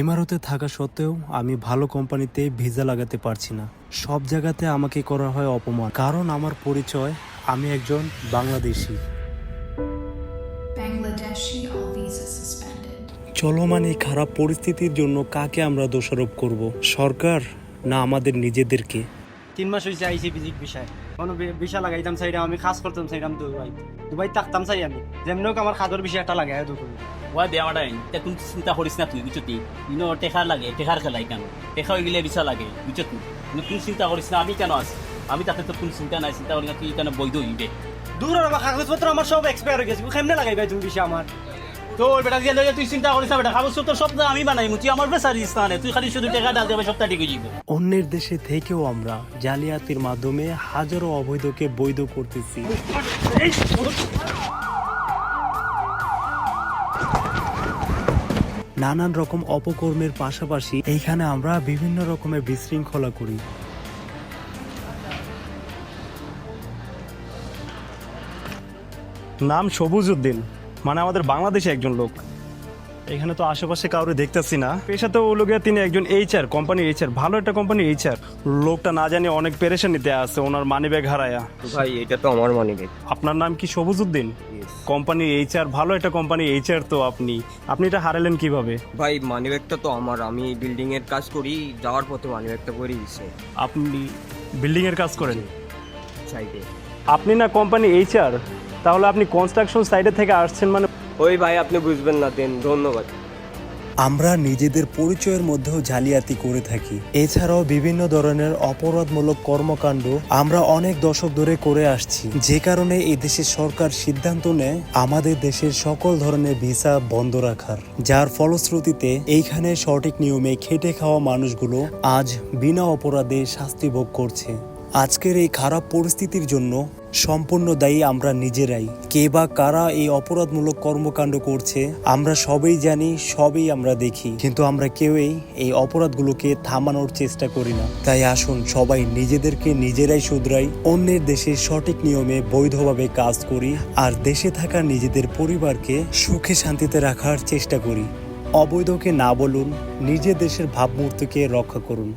ইমারতে থাকা সত্ত্বেও আমি ভালো কোম্পানিতে ভিসা লাগাতে পারছি না। সব জায়গাতে আমাকে করা হয় অপমান, কারণ আমার পরিচয় আমি একজন Bangladeshi. Bangladeshi, all visas suspended. চলমান এই খারাপ পরিস্থিতির জন্য কাকে আমরা দোষারোপ করব? সরকার না আমাদের নিজেদেরকে? 3 মাস হয়েছে আইসি ভিজিট বিষয় কোনো ভিসা লাগাইতাম চাইলাম, আমি কাজ করতাম চাইলাম দুবাই থাকতাম চাই আমি যেমন হোক আমার খাদর বিষয় একটা লাগাই দুপুর ওয়া দেওয়া নাই তে তুমি চিন্তা করিস না তুই বুঝতি ইনো টেকার লাগে টেকার খেলাই কেন টেকা হয়ে গেলে বিচার লাগে বুঝতি তুই চিন্তা করিস না আমি কেন আছি আমি তাতে তো কোনো চিন্তা নাই চিন্তা করি না তুই কেন বৈধ হইবে দূর আমার কাগজপত্র আমার সব এক্সপায়ার হয়ে গেছে কেমনে লাগাইবাই তুমি বিষয় আমার তোর বেটা দিয়ে লইয়া তুই চিন্তা করিস না বেটা কাগজপত্র সব আমি বানাই তুই আমার বেসারি স্থানে তুই খালি শুধু টাকা ডাল দেবে সপ্তাহ ঠিক হয়ে যাবে অন্যের দেশে থেকেও আমরা জালিয়াতির মাধ্যমে হাজারো অবৈধকে বৈধ করতেছি। নানান রকম অপকর্মের পাশাপাশি এইখানে আমরা বিভিন্ন রকমের বিশৃঙ্খলা করি। নাম সবুজ উদ্দিন, মানে আমাদের বাংলাদেশে একজন লোক। এখানে তো আশেপাশে কাউরে দেখতেছি না। পেশাতে ও লোকের তিনি একজন এইচআর, কোম্পানি এইচআর, ভালো একটা কোম্পানি এইচআর। লোকটা না জানি অনেক পেরেশানিতে আছে, ওনার মানি ব্যাগ হারায়া। ভাই এটা তো আমার মানি ব্যাগ। আপনার নাম কি সবুজ উদ্দিন? কোম্পানি এইচআর, ভালো একটা কোম্পানি এইচআর তো আপনি এটা হারালেন কিভাবে? ভাই মানি ব্যাগটা তো আমার, আমি বিল্ডিং এর কাজ করি, যাওয়ার পথে মানি ব্যাগটা পড়ে গেছে। আপনি বিল্ডিং এর কাজ করেন? সাইডে। আপনি না কোম্পানি এইচআর, তাহলে আপনি কনস্ট্রাকশন সাইডে থেকে আসছেন মানে? ওই ভাই আপনি বুঝবেন না, দেন ধন্যবাদ। আমরা নিজেদের পরিচয়ের মধ্যেও জালিয়াতি করে থাকি। এছাড়াও বিভিন্ন ধরনের অপরাধমূলক কর্মকাণ্ড আমরা অনেক দশক ধরে করে আসছি, যে কারণে এই দেশের সরকার সিদ্ধান্ত নেয় আমাদের দেশের সকল ধরনের ভিসা বন্ধ রাখার, যার ফলশ্রুতিতে এইখানে সঠিক নিয়মে খেটে খাওয়া মানুষগুলো আজ বিনা অপরাধে শাস্তি ভোগ করছে। আজকের এই খারাপ পরিস্থিতির জন্য সম্পূর্ণ দায়ী আমরা নিজেরাই। কে বা কারা এই অপরাধমূলক কর্মকাণ্ড করছে আমরা সবই জানি, সবই আমরা দেখি, কিন্তু আমরা কেউই এই অপরাধগুলোকে থামানোর চেষ্টা করি না। তাই আসুন সবাই নিজেদেরকে নিজেরাই শুধরাই, অন্যের দেশে সঠিক নিয়মে বৈধভাবে কাজ করি, আর দেশে থাকা নিজেদের পরিবারকে সুখে শান্তিতে রাখার চেষ্টা করি। অবৈধকে না বলুন, নিজের দেশের ভাবমূর্তিকে রক্ষা করুন।